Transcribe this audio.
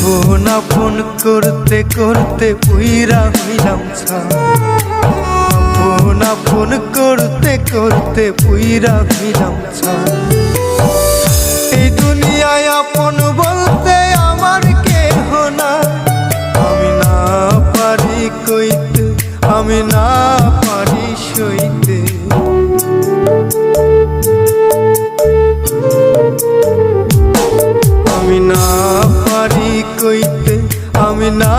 Phone আপন করতে করতে পুইরা হইলাম ছাই। ফোন আপন করতে করতে পুইরা হইলাম ছাই। এই দুনিয়ায় আপন বলতে আমার কেহ না। আমি না পারি কইতে, আমি না পারি সইতে। আমি না পারি কইতে, আমি না